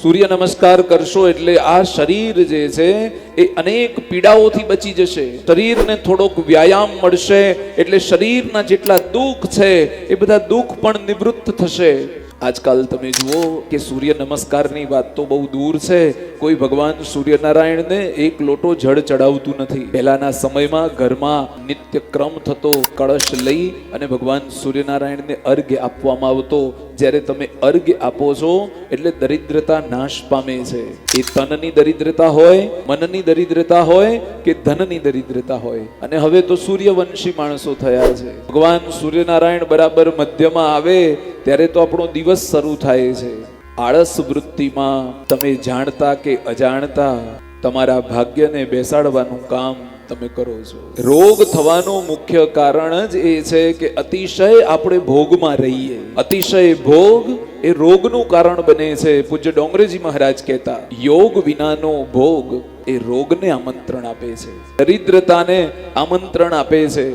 સૂર્ય નમસ્કાર કરશો એટલે આ શરીર જે છે એ અનેક પીડાઓથી બચી જશે. શરીરને થોડોક વ્યાયામ મળશે એટલે શરીરના જેટલા દુઃખ છે એ બધા દુઃખ પણ નિવૃત્ત થશે. આજકાલ તમે જુઓ કે સૂર્ય નમસ્કારની વાત તો બહુ દૂર છે. કોઈ ભગવાન સૂર્યનારાયણને એક લોટો જળ ચડાવતું નથી. પહેલાના સમયમાં ઘરમાં નિત્ય ક્રમ થતો, કળશ લઈ અને ભગવાન સૂર્યનારાયણને અર્ઘ્ય આપવામાં આવતો. જ્યારે તમે અર્ઘ્ય આપો છો એટલે દરિદ્રતા નાશ પામે છે. એ તનની દરિદ્રતા હોય, મનની દરિદ્રતા હોય કે ધનની દરિદ્રતા હોય. અને હવે તો સૂર્યવંશી માણસો થયા છે. ભગવાન સૂર્યનારાયણ બરાબર મધ્યમાં આવે ત્યારે તો આપણો દિવસ શરૂ થાય છે. આળસ વૃત્તિમાં તમે જાણતા કે અજાણતા તમારા ભાગ્યને બેસાડવાનું કામ તમે કરો છો. રોગ થવાનું મુખ્ય કારણ જ એ છે કે અતિશય આપણે ભોગમાં રહીએ. અતિશય ભોગ એ રોગનું કારણ બને છે. પૂજ્ય ડોંગરેજી મહારાજ કહેતા, યોગ વિનાનો ભોગ એ રોગને આમંત્રણ આપે છે, દરિદ્રતાને આમંત્રણ આપે છે.